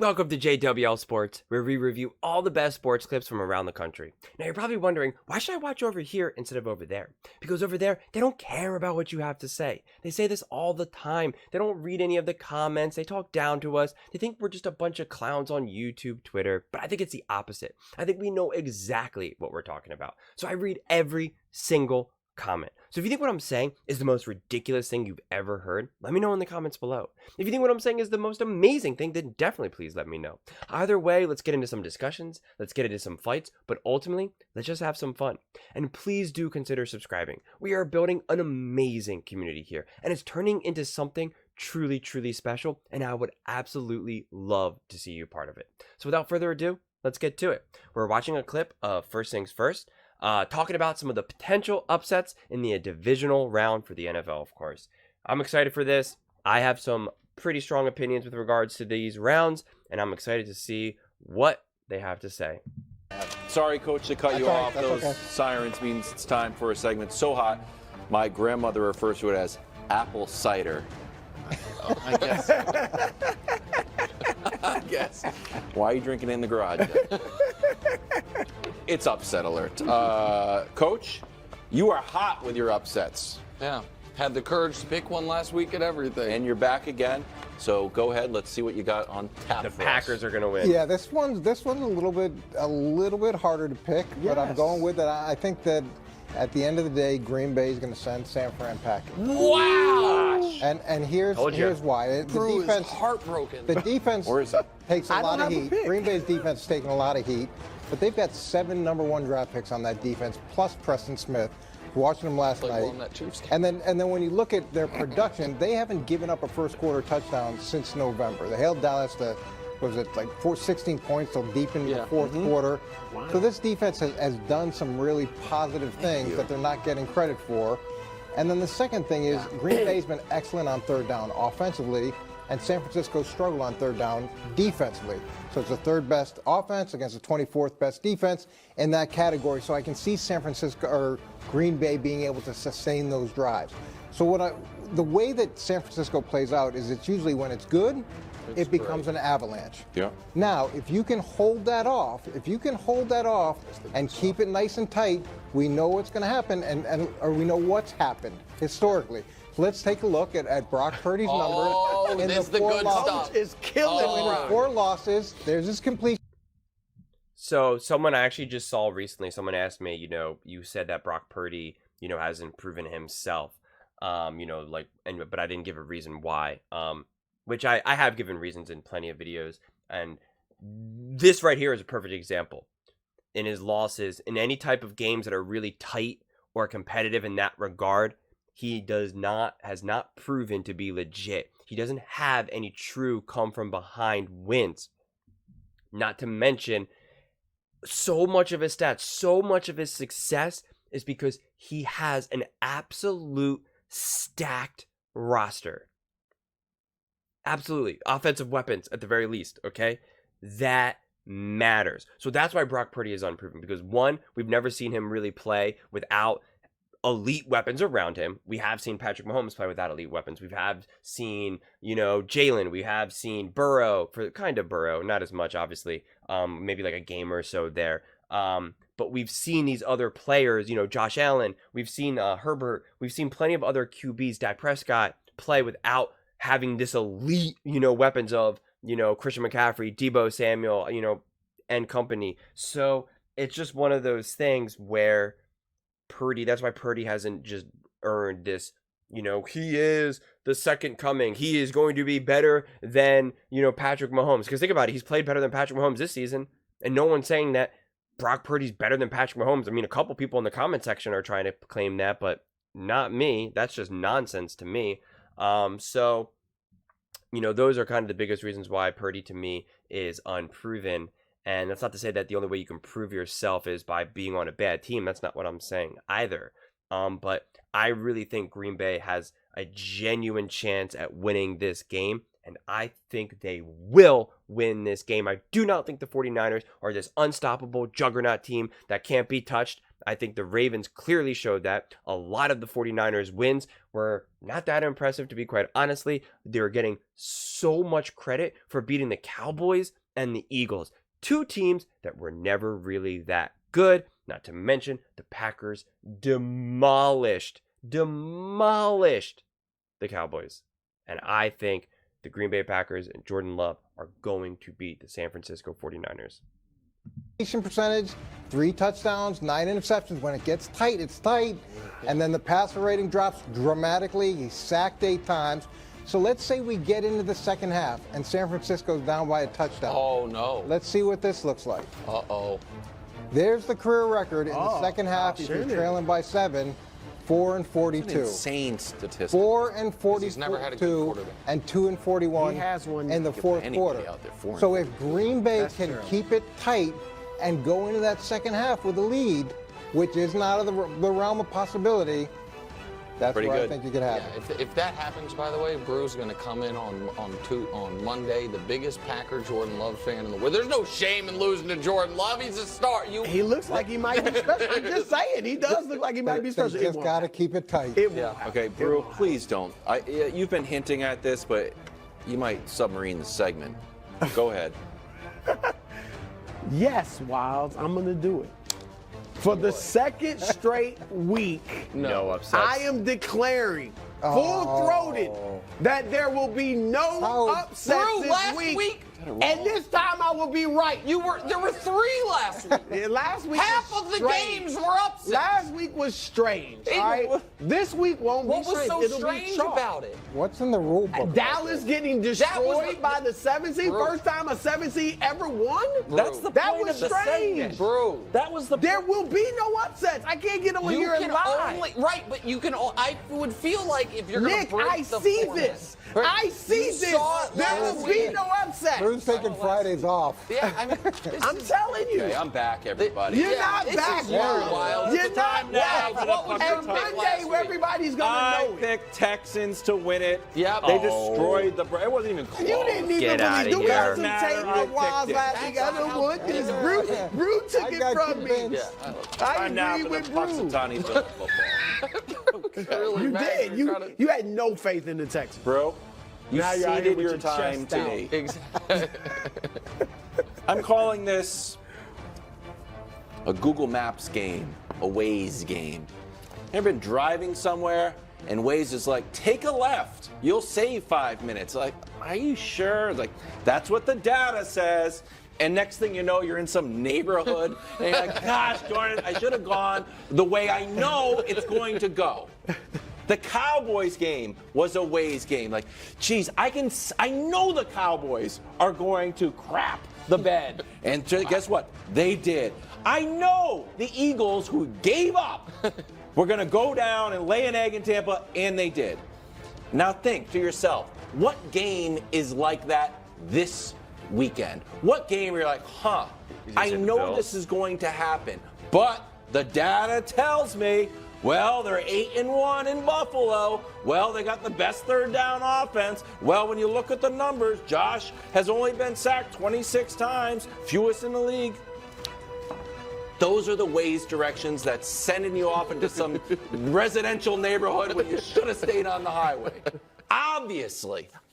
Welcome to JWL Sports, where we review all the best sports clips from around the country. Now you're probably wondering, why should I watch over here instead of over there? Because over there, they don't care about what you have to say. They say this all the time. They don't read any of the comments. They talk down to us. They think we're just a bunch of clowns on YouTube, Twitter. But I think it's the opposite. I think we know exactly what we're talking about. So I read every single comment. So if you think what I'm saying is the most ridiculous thing you've ever heard, let me know in the comments below. If you think what I'm saying is the most amazing thing, then definitely please let me know. Either way, let's get into some discussions, let's get into some fights, but ultimately, let's just have some fun. And please do consider subscribing. We are building an amazing community here, and it's turning into something truly, truly special, and I would absolutely love to see you part of it. So without further ado, let's get to it. We're watching a clip of First Things First, talking about some of the potential upsets in the divisional round for the NFL, of course. I'm excited for this. I have some pretty strong opinions with regards to these rounds, and I'm excited to see what they have to say. Sorry, Coach, to cut you off. Those sirens means it's time for a segment so hot, my grandmother refers to it as apple cider. I guess. I guess. Why are you drinking in the garage? It's upset alert. Coach, you are hot with your upsets. Yeah, had the courage to pick one last week at everything. And you're back again. So go ahead. Let's see what you got on tap. The Packers are going to win. Yeah, this one's a little bit harder to pick, but I'm going with it. I think that at the end of the day, Green Bay is going to send San Fran packing. Wow! And here's why. Drew is heartbroken. The defense Where is it? takes a lot of heat. Green Bay's defense is taking a lot of heat, but they've got 7 number-1 draft picks on that defense, plus Preston Smith. Watching them last night, and then when you look at their production, they haven't given up a first-quarter touchdown since November. They held Dallas to, 16 points till deep into the fourth quarter. Wow. So this defense has done some really positive things that they're not getting credit for. And then the second thing is Green Bay's been excellent on third down offensively, and San Francisco struggled on third down defensively. So it's the third best offense against the 24th best defense in that category. So I can see San Francisco or Green Bay being able to sustain those drives. So the way that San Francisco plays out is it's usually when it's good, it becomes an avalanche. Yeah. Now, if you can hold that off, and keep it nice and tight, we know what's going to happen, or we know what's happened historically. So let's take a look at Brock Purdy's numbers. This is the good stuff. Is killing in 4 losses. There's his completion. So someone I actually just saw recently, someone asked me, you said that Brock Purdy, hasn't proven himself, but I didn't give a reason why, which I have given reasons in plenty of videos. And this right here is a perfect example. In his losses, in any type of games that are really tight or competitive in that regard, he has not proven to be legit. He doesn't have any true come from behind wins. Not to mention, so much of his stats, so much of his success is because he has an absolute stacked roster. Absolutely. Offensive weapons at the very least, okay? That matters. So that's why Brock Purdy is unproven, because one, we've never seen him really play without elite weapons around him. We have seen Patrick Mahomes play without elite weapons. We have seen, Jalen. We have seen Burrow, not as much, obviously. Maybe like a game or so there. But we've seen these other players, Josh Allen. We've seen Herbert. We've seen plenty of other QBs, Dak Prescott, play without having this elite, weapons of, Christian McCaffrey, Deebo Samuel, and company. So it's just one of those things where that's why Purdy hasn't just earned this, he is the second coming. He is going to be better than, Patrick Mahomes. Because think about it, he's played better than Patrick Mahomes this season, and no one's saying that Brock Purdy's better than Patrick Mahomes. I mean, a couple people in the comment section are trying to claim that, but not me. That's just nonsense to me. So, those are kind of the biggest reasons why Purdy to me is unproven. And that's not to say that the only way you can prove yourself is by being on a bad team. That's not what I'm saying either. But I really think Green Bay has a genuine chance at winning this game. And I think they will win this game. I do not think the 49ers are this unstoppable juggernaut team that can't be touched. I think the Ravens clearly showed that. A lot of the 49ers wins were not that impressive, to be quite honestly. They were getting so much credit for beating the Cowboys and the Eagles, two teams that were never really that good. Not to mention the Packers demolished the Cowboys. And I think the Green Bay Packers and Jordan Love are going to beat the San Francisco 49ers. Percentage, 3 touchdowns, 9 interceptions. When it gets tight, it's tight. And then the passer rating drops dramatically. He's sacked 8 times. So let's say we get into the second half and San Francisco's down by a touchdown. Oh, no. Let's see what this looks like. Uh-oh. There's the career record in the second half. If you're trailing by 7, 4-42. Insane statistic. 4-42 He's never had a good quarterback. and 2-41 He has one. in the fourth quarter. Out there, So if Green Bay That's can true. keep it tight and go into that second half with a lead, which is not out of the realm of possibility, that's Pretty where I good. think you could have Yeah, it. if that happens, by the way, Brew's going to come in on Monday, the biggest Packer Jordan Love fan in the world. There's no shame in losing to Jordan Love. He's a star. He looks like he might be special. I'm just saying, he does look like he might be They special. It just won't got to happen. keep it tight. It won't Yeah. happen. Okay, Brew, please don't. You've been hinting at this, but you might submarine the segment. Go ahead. Yes, Wilds, I'm going to do it. For the second straight week, No upsets. I am declaring full-throated that there will be no Oh. upsets Brew, this last week. week- And this time I will be right. There were 3 last week. Yeah, last week Half was of the strange. games were upsets. Last week was strange. All right? This week won't What be was strange. so It'll be strange chalk. about it? What's in the rule book? Dallas getting That destroyed was the- by the 7 seed. Bro. First time a 7 seed ever won. That's the That point was of the strange. segment. Bro. That was the There will be no upsets. I can't get on You here and can lie. only right, but you can. I would feel like if you're going Nick, to break I the see format- this. Right. I see You this. saw it There last will be week. no upset. Drew's taking Fridays off. Yeah, I mean, I'm telling you. Okay, I'm back, everybody. You're Yeah, not this back, is Wild. wild. You're It's not time now back. for the What would you And pick Monday, last week? everybody's gonna I know it. picked Texans to win it. Yep. They Oh. destroyed the. It wasn't even close. You didn't even Get outta believe. Do here. got some Matter, tape I of Wild picked it. last week. I That's know how- what this. Yeah. Brew took I it got from me. convinced. Yeah, I Time now agree for with the Brew. Punxsutawney Philly football. Really You mad did. you're trying You had no faith in the Texans. Bro, you Now you're out here ceded with your your time chest to out. me. Exactly. I'm calling this a Google Maps game, a Waze game. Ever been driving somewhere and Waze is like, take a left, you'll save 5 minutes. Like, are you sure? Like, that's what the data says. And next thing you know, you're in some neighborhood and you're like, gosh darn it, I should have gone the way I know it's going to go. The Cowboys game was a Waze game. Like, geez, I know the Cowboys are going to crap the bed. And guess what? They did. I know the Eagles, who gave up, were going to go down and lay an egg in Tampa, and they did. Now think to yourself, what game is like that this weekend? What game you're like, I say the know Bills? this is going to happen, but the data tells me, well, they're 8-1 in Buffalo. Well, they got the best third down offense. Well, when you look at the numbers, Josh has only been sacked 26 times, fewest in the league. Those are the Waze directions that's sending you off into some residential neighborhood when you should have stayed on the highway.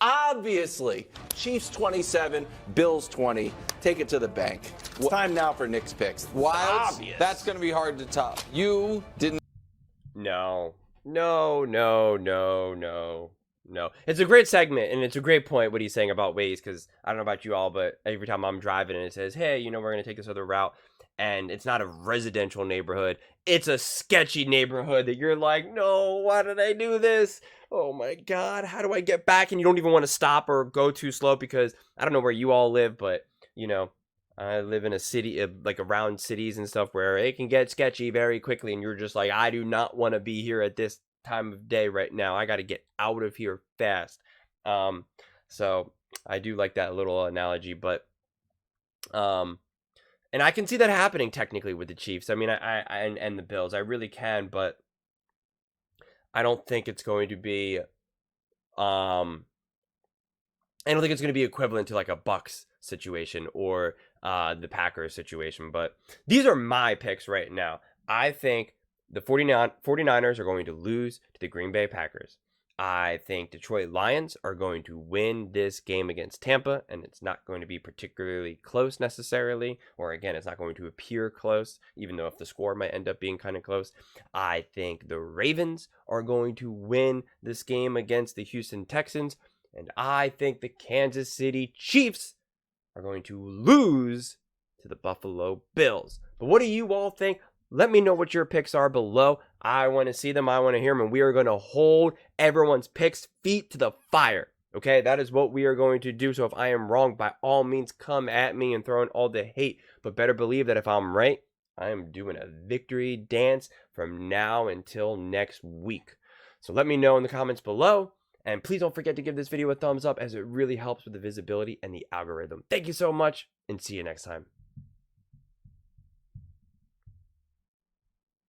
Obviously, Chiefs 27, Bills 20. Take it to the bank. It's time now for Nick's picks. Wilds, Obvious. that's going to be hard to top. You didn't. No. It's a great segment, and it's a great point what he's saying about Waze, because I don't know about you all, but every time I'm driving and it says, hey, we're going to take this other route, and it's not a residential neighborhood, it's a sketchy neighborhood that you're like, no, why did I do this? Oh my God, how do I get back? And you don't even want to stop or go too slow, because I don't know where you all live, but, I live in a city, like around cities and stuff, where it can get sketchy very quickly, and you're just like, I do not want to be here at this time of day right now. I got to get out of here fast. So I do like that little analogy, but and I can see that happening technically with the Chiefs. I mean, I and the Bills, I really can, but I don't think it's going to be I don't think it's going to be equivalent to like a Bucks situation or the Packers situation, but these are my picks right now. I think the 49ers are going to lose to the Green Bay Packers. I think Detroit Lions are going to win this game against Tampa, and it's not going to be particularly close necessarily, or again, it's not going to appear close, even though if the score might end up being kind of close. I think the Ravens are going to win this game against the Houston Texans, and I think the Kansas City Chiefs are going to lose to the Buffalo Bills. But what do you all think? Let me know what your picks are below. I want to see them. I want to hear them. And we are going to hold everyone's picks feet to the fire. Okay, that is what we are going to do. So if I am wrong, by all means, come at me and throw in all the hate. But better believe that if I'm right, I am doing a victory dance from now until next week. So let me know in the comments below. And please don't forget to give this video a thumbs up, as it really helps with the visibility and the algorithm. Thank you so much, and see you next time.